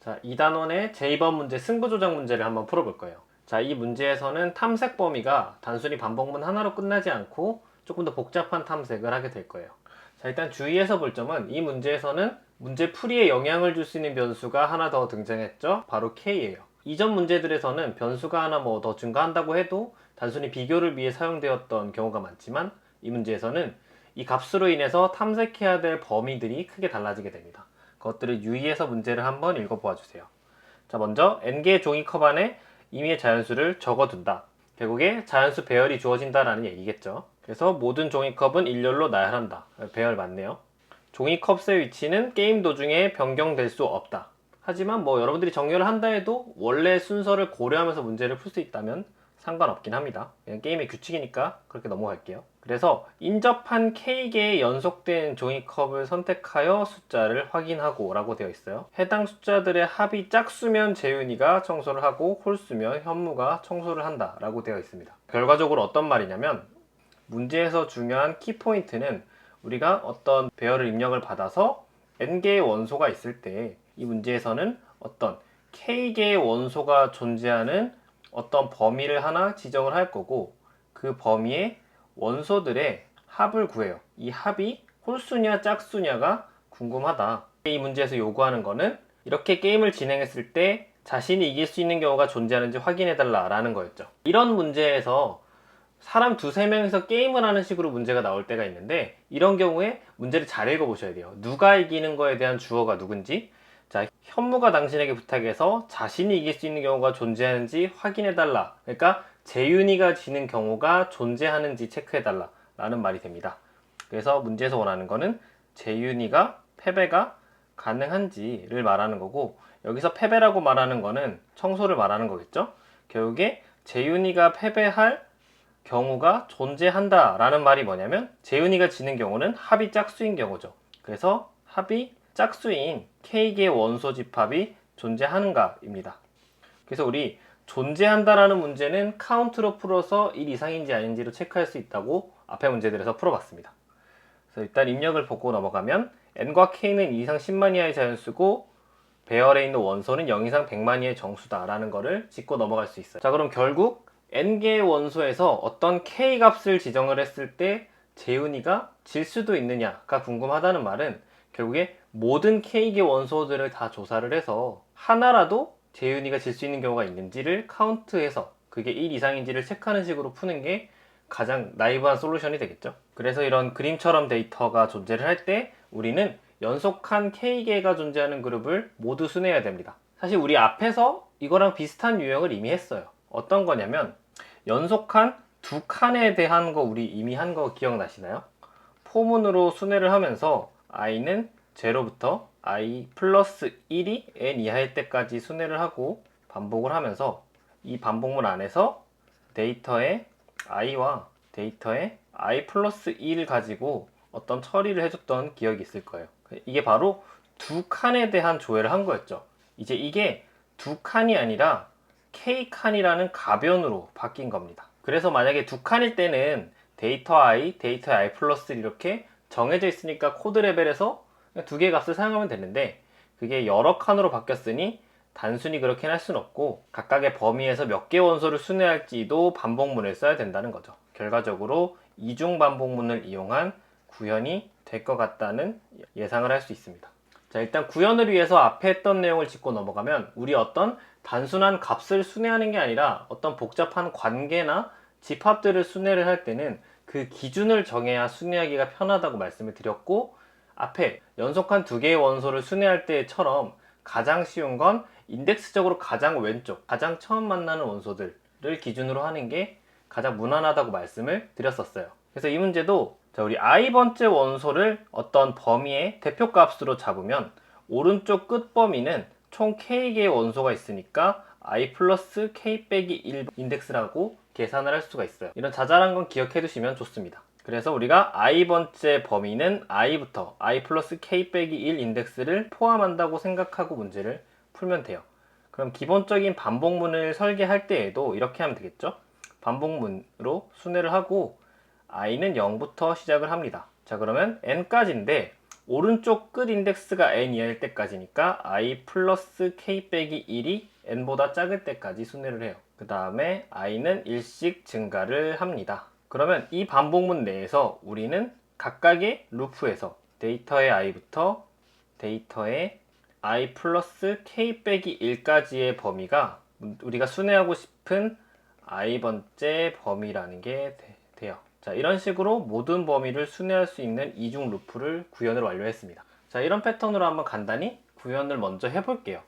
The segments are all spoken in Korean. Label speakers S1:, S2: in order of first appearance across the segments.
S1: 자, 2단원의 제2번 문제 승부조작 문제를 한번 풀어볼 거예요. 자, 이 문제에서는 탐색 범위가 단순히 반복문 하나로 끝나지 않고 조금 더 복잡한 탐색을 하게 될 거예요. 자, 일단 주의해서 볼 점은 이 문제에서는 문제 풀이에 영향을 줄 수 있는 변수가 하나 더 등장했죠. 바로 K예요. 이전 문제들에서는 변수가 하나 뭐 더 증가한다고 해도 단순히 비교를 위해 사용되었던 경우가 많지만 이 문제에서는 이 값으로 인해서 탐색해야 될 범위들이 크게 달라지게 됩니다. 그것들을 유의해서 문제를 한번 읽어보아 주세요. 자, 먼저 n개의 종이컵 안에 임의의 자연수를 적어둔다. 결국에 자연수 배열이 주어진다라는 얘기겠죠. 그래서 모든 종이컵은 일렬로 나열한다. 배열 맞네요. 종이컵의 위치는 게임 도중에 변경될 수 없다. 하지만 뭐 여러분들이 정렬을 한다 해도 원래 순서를 고려하면서 문제를 풀 수 있다면 상관없긴 합니다. 그냥 게임의 규칙이니까 그렇게 넘어갈게요. 그래서 인접한 K개의 연속된 종이컵을 선택하여 숫자를 확인하고 라고 되어 있어요. 해당 숫자들의 합이 짝수면 재윤이가 청소를 하고 홀수면 현무가 청소를 한다 라고 되어 있습니다. 결과적으로 어떤 말이냐면 문제에서 중요한 키포인트는 우리가 어떤 배열을 입력을 받아서 n개의 원소가 있을 때 이 문제에서는 어떤 k개의 원소가 존재하는 어떤 범위를 하나 지정을 할 거고 그 범위의 원소들의 합을 구해요. 이 합이 홀수냐 짝수냐가 궁금하다. 이 문제에서 요구하는 거는 이렇게 게임을 진행했을 때 자신이 이길 수 있는 경우가 존재하는지 확인해달라 라는 거였죠. 이런 문제에서 사람 두세 명이서 게임을 하는 식으로 문제가 나올 때가 있는데 이런 경우에 문제를 잘 읽어보셔야 돼요. 누가 이기는 거에 대한 주어가 누군지, 자, 현무가 당신에게 부탁해서 자신이 이길 수 있는 경우가 존재하는지 확인해달라. 그러니까 재윤이가 지는 경우가 존재하는지 체크해달라 라는 말이 됩니다. 그래서 문제에서 원하는 거는 재윤이가 패배가 가능한지를 말하는 거고, 여기서 패배라고 말하는 거는 청소를 말하는 거겠죠. 결국에 재윤이가 패배할 경우가 존재한다 라는 말이 뭐냐면 재윤이가 지는 경우는 합이 짝수인 경우죠. 그래서 합이 짝수인 K개의 원소 집합이 존재하는가 입니다. 그래서 우리 존재한다라는 문제는 카운트로 풀어서 1 이상인지 아닌지로 체크할 수 있다고 앞에 문제들에서 풀어봤습니다. 그래서 일단 입력을 보고 넘어가면 n과 k는 2 이상 10만 이하의 자연수고 배열에 있는 원소는 0 이상 100만 이하의 정수다 라는 거를 짚고 넘어갈 수 있어요. 자, 그럼 결국 n개의 원소에서 어떤 k 값을 지정을 했을 때 재윤이가 질 수도 있느냐가 궁금하다는 말은 결국에 모든 k개 원소들을 다 조사를 해서 하나라도 재윤이가 질 수 있는 경우가 있는지를 카운트해서 그게 1 이상인지를 체크하는 식으로 푸는 게 가장 나이브한 솔루션이 되겠죠. 그래서 이런 그림처럼 데이터가 존재를 할 때 우리는 연속한 K개가 존재하는 그룹을 모두 순회해야 됩니다. 사실 우리 앞에서 이거랑 비슷한 유형을 이미 했어요. 어떤 거냐면 연속한 두 칸에 대한 거 우리 이미 한 거 기억나시나요? 포문으로 순회를 하면서 i는 0부터 i 플러스 1이 n 이하일 때까지 순회를 하고 반복을 하면서 이 반복문 안에서 데이터의 i와 데이터의 i 플러스 1을 가지고 어떤 처리를 해줬던 기억이 있을 거예요. 이게 바로 두 칸에 대한 조회를 한 거였죠. 이제 이게 두 칸이 아니라 K칸이라는 가변으로 바뀐 겁니다. 그래서 만약에 두 칸일 때는 데이터 i, 데이터 i 플러스 이렇게 정해져 있으니까 코드 레벨에서 두 개의 값을 사용하면 되는데 그게 여러 칸으로 바뀌었으니 단순히 그렇게는 할 수는 없고 각각의 범위에서 몇 개의 원소를 순회할지도 반복문을 써야 된다는 거죠. 결과적으로 이중 반복문을 이용한 구현이 될 것 같다는 예상을 할 수 있습니다. 자, 일단 구현을 위해서 앞에 했던 내용을 짚고 넘어가면 우리 어떤 단순한 값을 순회하는 게 아니라 어떤 복잡한 관계나 집합들을 순회를 할 때는 그 기준을 정해야 순회하기가 편하다고 말씀을 드렸고, 앞에 연속한 두 개의 원소를 순회할 때처럼 가장 쉬운 건 인덱스적으로 가장 왼쪽, 가장 처음 만나는 원소들을 기준으로 하는 게 가장 무난하다고 말씀을 드렸었어요. 그래서 이 문제도 우리 i번째 원소를 어떤 범위의 대표값으로 잡으면 오른쪽 끝 범위는 총 k개의 원소가 있으니까 i 플러스 k 빼기 1 인덱스라고 계산을 할 수가 있어요. 이런 자잘한 건 기억해 두시면 좋습니다. 그래서 우리가 i번째 범위는 i부터 i 플러스 k 빼기 1 인덱스를 포함한다고 생각하고 문제를 풀면 돼요. 그럼 기본적인 반복문을 설계할 때에도 이렇게 하면 되겠죠. 반복문으로 순회를 하고 i는 0부터 시작을 합니다. 자, 그러면 n까지인데 오른쪽 끝 인덱스가 n 이하일 때까지니까 i 플러스 k 빼기 1이 n보다 작을 때까지 순회를 해요. 그 다음에 i는 1씩 증가를 합니다. 그러면 이 반복문 내에서 우리는 각각의 루프에서 데이터의 i부터 데이터의 i 플러스 k 빼기 1까지의 범위가 우리가 순회하고 싶은 i번째 범위라는 게 돼요. 자, 이런 식으로 모든 범위를 순회할 수 있는 이중 루프를 구현을 완료했습니다. 자, 이런 패턴으로 한번 간단히 구현을 먼저 해볼게요.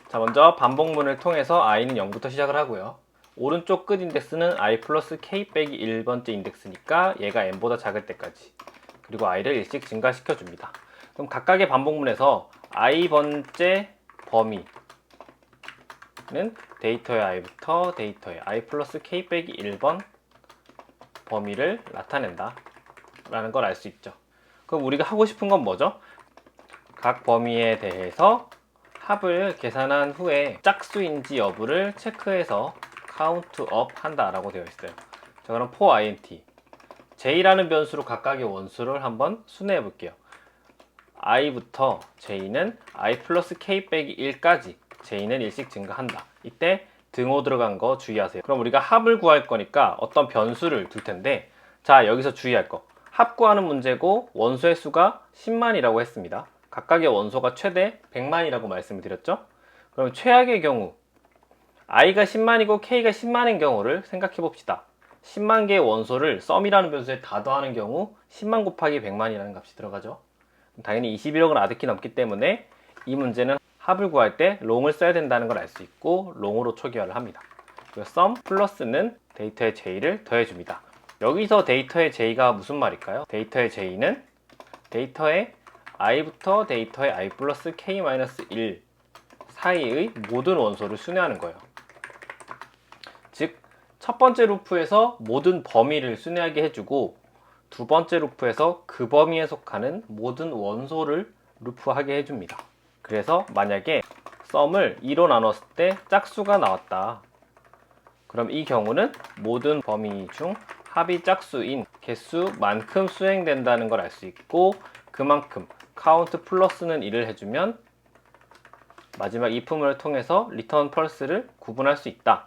S1: 자, 먼저 반복문을 통해서 i는 0부터 시작을 하고요. 오른쪽 끝 인덱스는 i 플러스 k 빼기 1번째 인덱스니까 얘가 n보다 작을 때까지, 그리고 i를 1씩 증가시켜 줍니다. 그럼 각각의 반복문에서 i번째 범위는 데이터의 i부터 데이터의 i 플러스 k 빼기 1번 범위를 나타낸다 라는 걸 알 수 있죠. 그럼 우리가 하고 싶은 건 뭐죠? 각 범위에 대해서 합을 계산한 후에 짝수인지 여부를 체크해서 countUp 한다 라고 되어 있어요. 자, 그럼 for int j라는 변수로 각각의 원수를 한번 순회해 볼게요. i부터 j는 i 플러스 k 빼기 1까지 j는 1씩 증가한다. 이때 등호 들어간 거 주의하세요. 그럼 우리가 합을 구할 거니까 어떤 변수를 둘 텐데, 자, 여기서 주의할 거, 합 구하는 문제고 원소의 수가 10만이라고 했습니다. 각각의 원소가 최대 100만이라고 말씀을 드렸죠. 그럼 최악의 경우 i가 10만이고 k가 10만인 경우를 생각해 봅시다. 10만 개의 원소를 썸이라는 변수에 다 더하는 경우 10만 곱하기 100만이라는 값이 들어가죠. 당연히 21억은 아득히 넘기 때문에 이 문제는 합을 구할 때 롱을 써야 된다는 걸 알 수 있고 롱으로 초기화를 합니다. 그리고 sum 플러스는 데이터의 j를 더해줍니다. 여기서 데이터의 j가 무슨 말일까요? 데이터의 j는 데이터의 i부터 데이터의 i 플러스 k 마이너스 1 사이의 모든 원소를 순회하는 거예요. 즉, 첫 번째 루프에서 모든 범위를 순회하게 해주고 두 번째 루프에서 그 범위에 속하는 모든 원소를 루프하게 해줍니다. 그래서 만약에 썸을 2로 나눴을 때 짝수가 나왔다. 그럼 이 경우는 모든 범위 중 합이 짝수인 개수만큼 수행된다는 걸 알 수 있고, 그만큼 count 플러스는 1을 해주면 마지막 if문을 통해서 return pulse를 구분할 수 있다.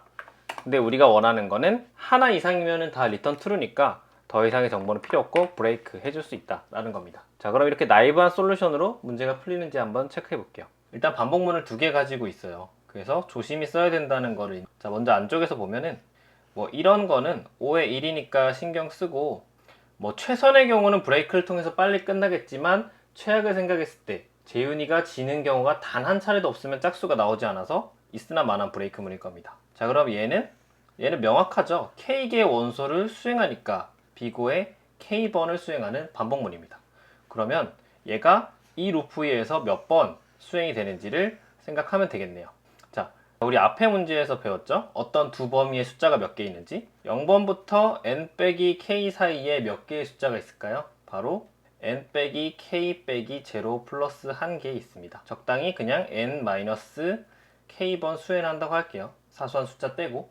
S1: 근데 우리가 원하는 거는 하나 이상이면 다 return true니까 더 이상의 정보는 필요 없고 브레이크 해줄 수 있다 라는 겁니다. 자, 그럼 이렇게 나이브한 솔루션으로 문제가 풀리는지 한번 체크해 볼게요. 일단 반복문을 두 개 가지고 있어요. 그래서 조심히 써야 된다는 거를, 자, 먼저 안쪽에서 보면은 뭐 이런 거는 5의 1이니까 신경 쓰고, 뭐 최선의 경우는 브레이크를 통해서 빨리 끝나겠지만 최악을 생각했을 때 재윤이가 지는 경우가 단 한 차례도 없으면 짝수가 나오지 않아서 있으나 마나한 브레이크문일 겁니다. 자, 그럼 얘는 명확하죠. K개의 원소를 수행하니까 비고의 K번을 수행하는 반복문입니다. 그러면 얘가 이 루프 위에서 몇 번 수행이 되는지를 생각하면 되겠네요. 자, 우리 앞에 문제에서 배웠죠? 어떤 두 범위의 숫자가 몇 개 있는지. 0번부터 n 빼기 k 사이에 몇 개의 숫자가 있을까요? 바로 n 빼기 k 빼기 0 플러스 1개 있습니다. 적당히 그냥 n 마이너스 k번 수행을 한다고 할게요. 사소한 숫자 떼고.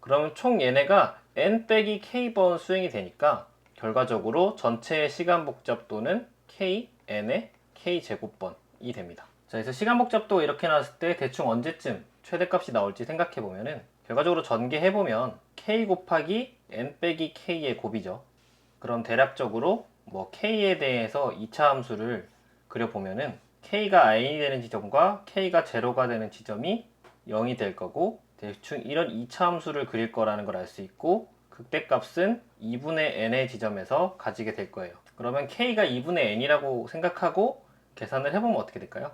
S1: 그러면 총 얘네가 n 빼기 k번 수행이 되니까 결과적으로 전체의 시간 복잡도는 kn의 k제곱번이 됩니다. 자, 그래서 시간 복잡도 이렇게 나왔을 때 대충 언제쯤 최대값이 나올지 생각해 보면은, 결과적으로 전개해 보면 k 곱하기 n 빼기 k의 곱이죠. 그럼 대략적으로 뭐 k에 대해서 2차 함수를 그려보면은 k가 n이 되는 지점과 k가 0가 되는 지점이 0이 될 거고, 대충 이런 2차 함수를 그릴 거라는 걸 알 수 있고, 극대값은 2분의 n의 지점에서 가지게 될 거예요. 그러면 k가 2분의 n이라고 생각하고 계산을 해보면 어떻게 될까요?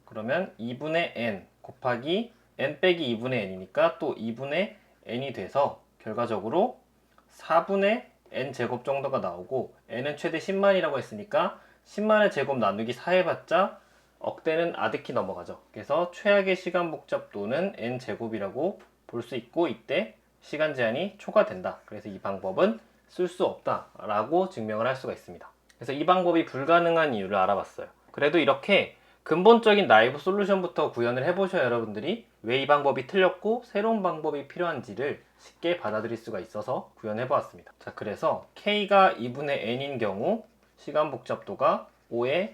S1: 그러면 2분의 n 곱하기 n 빼기 2분의 n이니까 또 2분의 n이 돼서 결과적으로 4분의 n 제곱 정도가 나오고, n은 최대 10만이라고 했으니까 10만의 제곱 나누기 4 해봤자 억대는 아득히 넘어가죠. 그래서 최악의 시간 복잡도는 n 제곱이라고 볼 수 있고, 이때 시간 제한이 초과된다. 그래서 이 방법은 쓸 수 없다 라고 증명을 할 수가 있습니다. 그래서 이 방법이 불가능한 이유를 알아봤어요. 그래도 이렇게 근본적인 나이브 솔루션부터 구현을 해보셔야 여러분들이 왜 이 방법이 틀렸고 새로운 방법이 필요한지를 쉽게 받아들일 수가 있어서 구현해 보았습니다. 자, 그래서 k가 2분의 n인 경우 시간 복잡도가 5의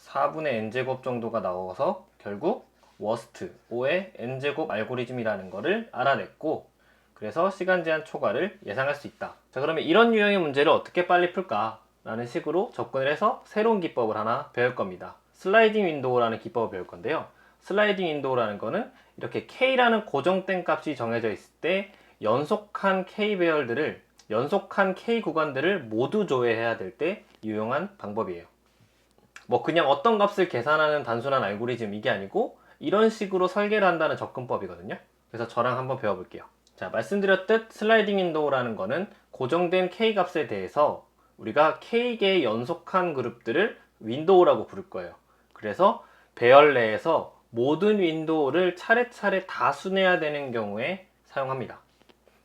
S1: 4분의 n제곱 정도가 나와서 결국 워스트 5의 n제곱 알고리즘이라는 거를 알아냈고, 그래서 시간 제한 초과를 예상할 수 있다. 자, 그러면 이런 유형의 문제를 어떻게 빨리 풀까? 라는 식으로 접근을 해서 새로운 기법을 하나 배울 겁니다. 슬라이딩 윈도우라는 기법을 배울 건데요. 슬라이딩 윈도우라는 거는 이렇게 K라는 고정된 값이 정해져 있을 때 연속한 K 배열들을, 연속한 K 구간들을 모두 조회해야 될 때 유용한 방법이에요. 뭐 그냥 어떤 값을 계산하는 단순한 알고리즘 이게 아니고 이런 식으로 설계를 한다는 접근법이거든요. 그래서 저랑 한번 배워볼게요. 자, 말씀드렸듯 슬라이딩 윈도우라는 거는 고정된 K 값에 대해서 우리가 K개의 연속한 그룹들을 윈도우라고 부를 거예요. 그래서 배열 내에서 모든 윈도우를 차례차례 다 순해야 되는 경우에 사용합니다.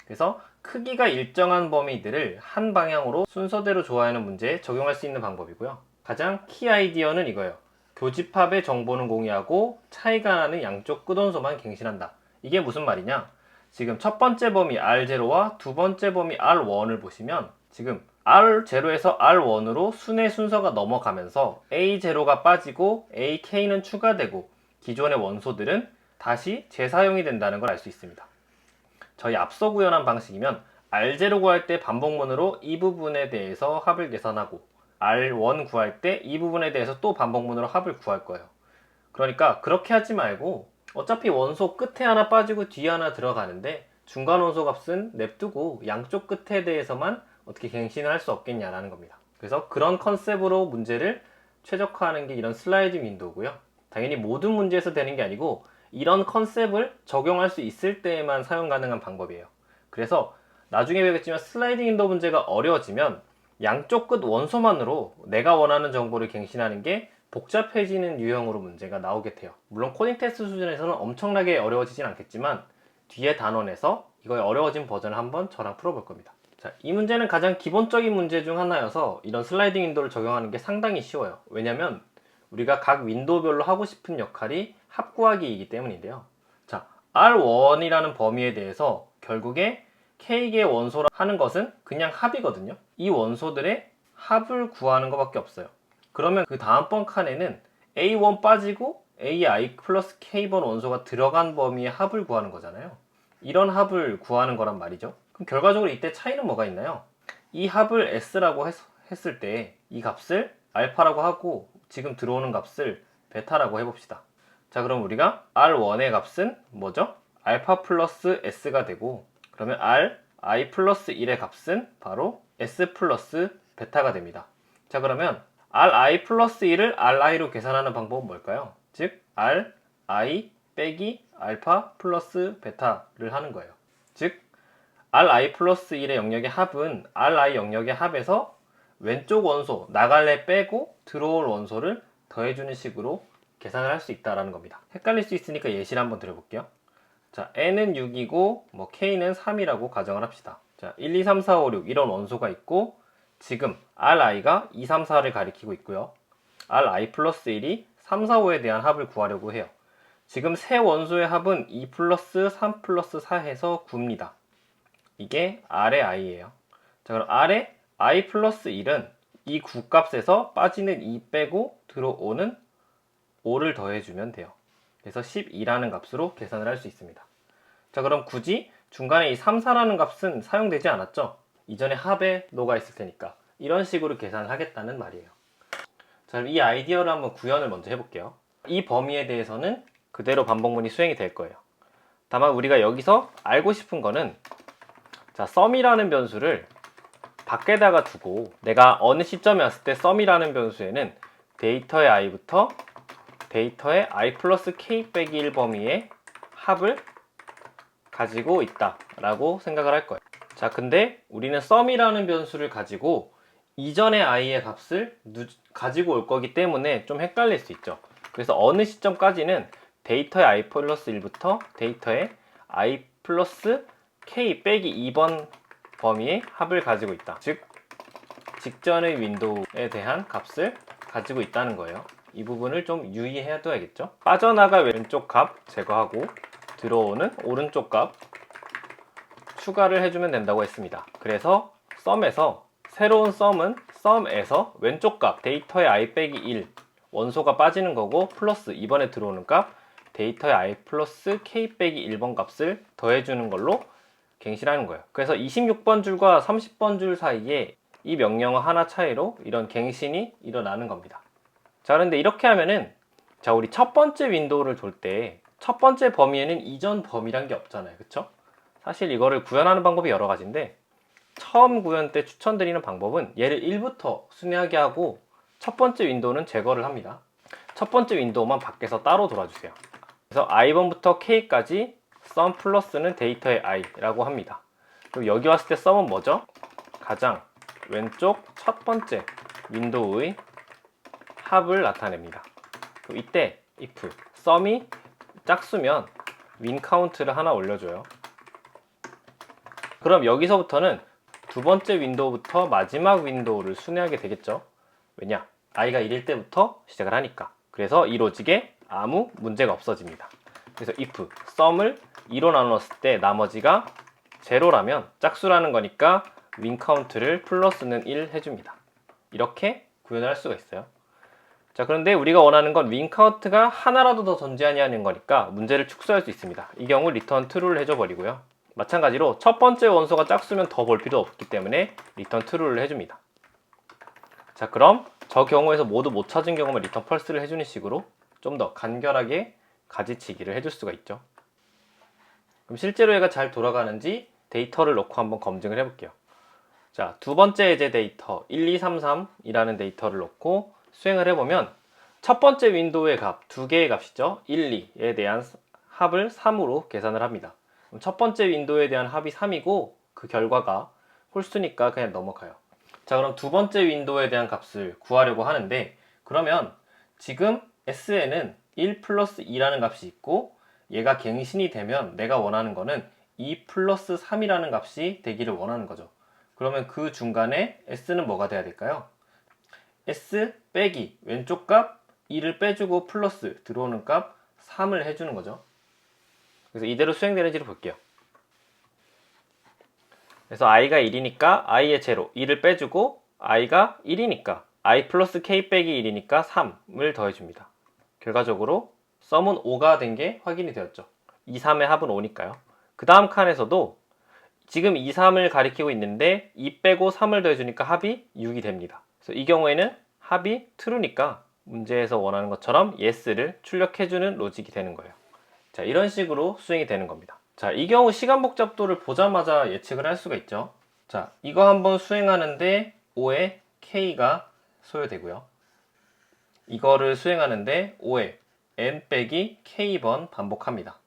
S1: 그래서 크기가 일정한 범위들을 한 방향으로 순서대로 조화하는 문제에 적용할 수 있는 방법이고요. 가장 키 아이디어는 이거예요. 교집합의 정보는 공유하고 차이가 나는 양쪽 끝원소만 갱신한다. 이게 무슨 말이냐? 지금 첫 번째 범위 R0와 두 번째 범위 R1을 보시면 지금 R0에서 R1으로 순의 순서가 넘어가면서 A0가 빠지고 AK는 추가되고 기존의 원소들은 다시 재사용이 된다는 걸 알 수 있습니다. 저희 앞서 구현한 방식이면 R0 구할 때 반복문으로 이 부분에 대해서 합을 계산하고 R1 구할 때 이 부분에 대해서 또 반복문으로 합을 구할 거예요. 그러니까 그렇게 하지 말고 어차피 원소 끝에 하나 빠지고 뒤에 하나 들어가는데 중간 원소 값은 냅두고 양쪽 끝에 대해서만 어떻게 갱신을 할 수 없겠냐라는 겁니다. 그래서 그런 컨셉으로 문제를 최적화하는 게 이런 슬라이딩 윈도우고요. 당연히 모든 문제에서 되는 게 아니고 이런 컨셉을 적용할 수 있을 때에만 사용 가능한 방법이에요. 그래서 나중에 배우겠지만 슬라이딩 윈도우 문제가 어려워지면 양쪽 끝 원소만으로 내가 원하는 정보를 갱신하는 게 복잡해지는 유형으로 문제가 나오게 돼요. 물론 코딩 테스트 수준에서는 엄청나게 어려워지진 않겠지만 뒤에 단원에서 이거의 어려워진 버전을 한번 저랑 풀어볼 겁니다. 자, 이 문제는 가장 기본적인 문제 중 하나여서 이런 슬라이딩 윈도우를 적용하는 게 상당히 쉬워요. 왜냐면 우리가 각 윈도우별로 하고 싶은 역할이 합구하기이기 때문인데요. 자, R1이라는 범위에 대해서 결국에 K개의 원소라 하는 것은 그냥 합이거든요. 이 원소들의 합을 구하는 것밖에 없어요. 그러면 그 다음번 칸에는 A1 빠지고 AI 플러스 K번 원소가 들어간 범위의 합을 구하는 거잖아요. 이런 합을 구하는 거란 말이죠. 그럼 결과적으로 이때 차이는 뭐가 있나요? 이 합을 S라고 했을 때 이 값을 알파라고 하고 지금 들어오는 값을 베타라고 해봅시다. 자, 그럼 우리가 R1의 값은 뭐죠? 알파 플러스 S가 되고, 그러면 I 플러스 1의 값은 바로 S 플러스 베타가 됩니다. 자, 그러면 RI 플러스 1을 RI로 계산하는 방법은 뭘까요? 즉 RI 빼기 알파 플러스 베타를 하는 거예요. 즉 RI 플러스 1의 영역의 합은 RI 영역의 합에서 왼쪽 원소 나갈래 빼고 들어올 원소를 더해주는 식으로 계산을 할 수 있다는 겁니다. 헷갈릴 수 있으니까 예시를 한번 드려볼게요. 자, n은 6이고 뭐 k는 3이라고 가정을 합시다. 자, 1, 2, 3, 4, 5, 6 이런 원소가 있고 지금 ri가 2, 3, 4를 가리키고 있고요. ri 플러스 1이 3, 4, 5에 대한 합을 구하려고 해요. 지금 세 원소의 합은 2 플러스 3 플러스 4 해서 9입니다. 이게 R의 i예요. 자, 그럼 R의 i 플러스 1은 이 9값에서 빠지는 2 빼고 들어오는 5를 더해주면 돼요. 그래서 12라는 값으로 계산을 할 수 있습니다. 자, 그럼 굳이 중간에 이 3, 4라는 값은 사용되지 않았죠? 이전에 합에 녹아 있을 테니까 이런 식으로 계산을 하겠다는 말이에요. 자, 그럼 이 아이디어를 한번 구현을 먼저 해볼게요. 이 범위에 대해서는 그대로 반복문이 수행이 될 거예요. 다만 우리가 여기서 알고 싶은 거는 자, sum이라는 변수를 밖에다가 두고 내가 어느 시점에 왔을 때 sum이라는 변수에는 데이터의 i부터 데이터의 i 플러스 k 빼기 1 범위의 합을 가지고 있다 라고 생각을 할 거예요. 자, 근데 우리는 sum이라는 변수를 가지고 이전의 i의 값을 가지고 올 거기 때문에 좀 헷갈릴 수 있죠. 그래서 어느 시점까지는 데이터의 i 플러스 1부터 데이터의 i 플러스 k 빼기 2번 범위의 합을 가지고 있다. 즉 직전의 윈도우에 대한 값을 가지고 있다는 거예요. 이 부분을 좀 유의해야 둬야겠죠. 빠져나갈 왼쪽 값 제거하고 들어오는 오른쪽 값 추가를 해주면 된다고 했습니다. 그래서 sum에서 새로운 sum은 sum에서 왼쪽 값 데이터의 i 빼기 1 원소가 빠지는 거고 플러스 이번에 들어오는 값 데이터의 i 플러스 k 빼기 1번 값을 더해주는 걸로 갱신하는 거예요. 그래서 26번 줄과 30번 줄 사이에 이 명령어 하나 차이로 이런 갱신이 일어나는 겁니다. 자, 그런데 이렇게 하면은 자, 우리 첫 번째 윈도우를 돌 때 첫 번째 범위에는 이전 범위란 게 없잖아요. 그쵸? 사실 이거를 구현하는 방법이 여러 가지인데 처음 구현 때 추천드리는 방법은 얘를 1부터 순회하게 하고 첫 번째 윈도우는 제거를 합니다. 첫 번째 윈도우만 밖에서 따로 돌아주세요. 그래서 i 번부터 k까지 sum 플러스는 데이터의 i라고 합니다. 그럼 여기 왔을 때 sum은 뭐죠? 가장 왼쪽 첫 번째 윈도우의 합을 나타냅니다. 그럼 이때 if sum이 짝수면 win count를 하나 올려줘요. 그럼 여기서부터는 두 번째 윈도우부터 마지막 윈도우를 순회하게 되겠죠. 왜냐? i가 1일 때부터 시작을 하니까. 그래서 이 로직에 아무 문제가 없어집니다. 그래서 if sum을 2로 나눴을 때 나머지가 제로라면 짝수라는 거니까 win count를 플러스는 1 해줍니다. 이렇게 구현을 할 수가 있어요. 자, 그런데 우리가 원하는 건 win count가 하나라도 더 존재하냐는 거니까 문제를 축소할 수 있습니다. 이 경우 return true를 해줘 버리고요. 마찬가지로 첫 번째 원소가 짝수면 더 볼 필요 없기 때문에 return true를 해줍니다. 자, 그럼 저 경우에서 모두 못 찾은 경우면 return false를 해주는 식으로 좀 더 간결하게 가지치기를 해줄 수가 있죠. 그럼 실제로 얘가 잘 돌아가는지 데이터를 넣고 한번 검증을 해볼게요. 자, 두 번째 예제 데이터 1233이라는 데이터를 넣고 수행을 해보면 첫 번째 윈도우의 값, 두 개의 값이죠. 1, 2에 대한 합을 3으로 계산을 합니다. 그럼 첫 번째 윈도우에 대한 합이 3이고 그 결과가 홀수니까 그냥 넘어가요. 자, 그럼 두 번째 윈도우에 대한 값을 구하려고 하는데 그러면 지금 S에는 1 플러스 2라는 값이 있고 얘가 갱신이 되면 내가 원하는 거는 2 플러스 3이라는 값이 되기를 원하는 거죠. 그러면 그 중간에 S는 뭐가 돼야 될까요? S 빼기 왼쪽 값 2를 빼주고 플러스 들어오는 값 3을 해주는 거죠. 그래서 이대로 수행되는지를 볼게요. 그래서 i가 1이니까 i의 제로 2를 빼주고 i가 1이니까 i 플러스 k 빼기 1이니까 3을 더해줍니다. 결과적으로 sum은 5가 된 게 확인이 되었죠. 2, 3의 합은 5니까요. 그 다음 칸에서도 지금 2, 3을 가리키고 있는데 2 빼고 3을 더해주니까 합이 6이 됩니다. 그래서 이 경우에는 합이 true니까 문제에서 원하는 것처럼 yes를 출력해주는 로직이 되는 거예요. 자, 이런 식으로 수행이 되는 겁니다. 자, 이 경우 시간 복잡도를 보자마자 예측을 할 수가 있죠. 자, 이거 한번 수행하는데 5의 k가 소요되고요. 이거를 수행하는데 5의 n 빼기 k번 반복합니다.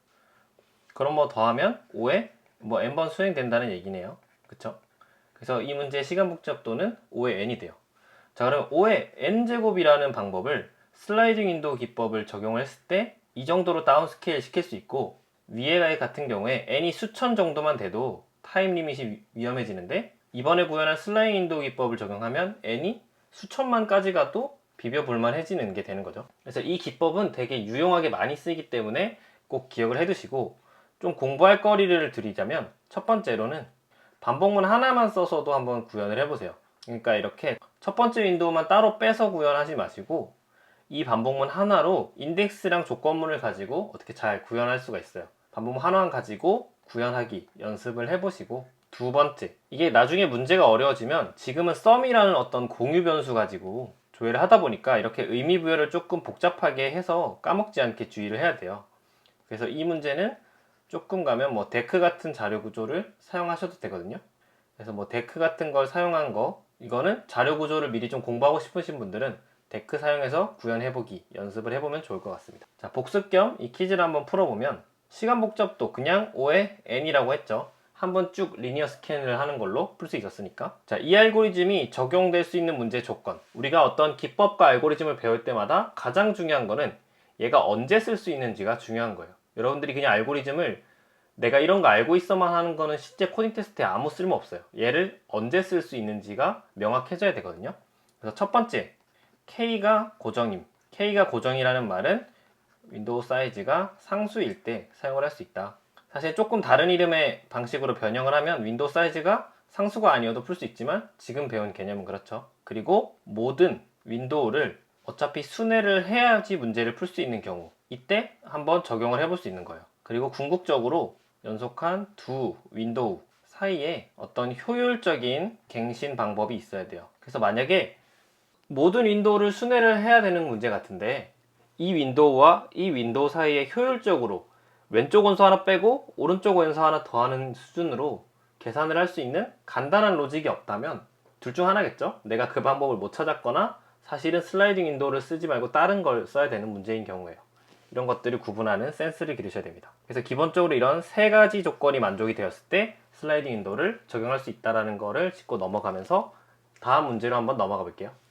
S1: 그럼 뭐 더하면 5의 뭐 n번 수행된다는 얘기네요. 그쵸? 그래서 이 문제의 시간 복잡도는 5의 n이 돼요. 자, 그럼 5의 n제곱이라는 방법을 슬라이딩 윈도우 기법을 적용을 했을 때 이 정도로 다운스케일 시킬 수 있고 위에 같은 경우에 n이 수천 정도만 돼도 타임 리밋이 위험해지는데 이번에 구현한 슬라이딩 윈도우 기법을 적용하면 n이 수천만까지 가도 비벼볼만해지는 게 되는 거죠. 그래서 이 기법은 되게 유용하게 많이 쓰이기 때문에 꼭 기억을 해두시고 좀 공부할 거리를 드리자면 첫 번째로는 반복문 하나만 써서도 한번 구현을 해보세요. 그러니까 이렇게 첫 번째 윈도우만 따로 빼서 구현하지 마시고 이 반복문 하나로 인덱스랑 조건문을 가지고 어떻게 잘 구현할 수가 있어요. 반복문 하나만 가지고 구현하기 연습을 해보시고 두 번째, 이게 나중에 문제가 어려워지면 지금은 sum이라는 어떤 공유 변수 가지고 조회를 하다 보니까 이렇게 의미 부여를 조금 복잡하게 해서 까먹지 않게 주의를 해야 돼요. 그래서 이 문제는 조금 가면 뭐 데크 같은 자료 구조를 사용하셔도 되거든요. 그래서 뭐 데크 같은 걸 사용한 거, 이거는 자료 구조를 미리 좀 공부하고 싶으신 분들은 데크 사용해서 구현해보기 연습을 해보면 좋을 것 같습니다. 자, 복습 겸 이 퀴즈를 한번 풀어보면 시간 복잡도 그냥 5의 n이라고 했죠. 한번 쭉 리니어 스캔을 하는 걸로 풀 수 있었으니까. 자, 이 알고리즘이 적용될 수 있는 문제 조건, 우리가 어떤 기법과 알고리즘을 배울 때마다 가장 중요한 거는 얘가 언제 쓸 수 있는지가 중요한 거예요. 여러분들이 그냥 알고리즘을 내가 이런 거 알고 있어만 하는 거는 실제 코딩 테스트에 아무 쓸모 없어요. 얘를 언제 쓸 수 있는지가 명확해져야 되거든요. 그래서 첫 번째, K가 고정임. K가 고정이라는 말은 윈도우 사이즈가 상수일 때 사용을 할 수 있다. 사실 조금 다른 이름의 방식으로 변형을 하면 윈도우 사이즈가 상수가 아니어도 풀 수 있지만 지금 배운 개념은 그렇죠. 그리고 모든 윈도우를 어차피 순회를 해야지 문제를 풀 수 있는 경우, 이때 한번 적용을 해볼 수 있는 거예요. 그리고 궁극적으로 연속한 두 윈도우 사이에 어떤 효율적인 갱신 방법이 있어야 돼요. 그래서 만약에 모든 윈도우를 순회를 해야 되는 문제 같은데, 이 윈도우와 이 윈도우 사이에 효율적으로 왼쪽 원소 하나 빼고 오른쪽 원소 하나 더하는 수준으로 계산을 할 수 있는 간단한 로직이 없다면 둘 중 하나겠죠? 내가 그 방법을 못 찾았거나 사실은 슬라이딩 윈도우를 쓰지 말고 다른 걸 써야 되는 문제인 경우예요. 이런 것들을 구분하는 센스를 기르셔야 됩니다. 그래서 기본적으로 이런 세 가지 조건이 만족이 되었을 때 슬라이딩 윈도우를 적용할 수 있다는 거를 짚고 넘어가면서 다음 문제로 한번 넘어가 볼게요.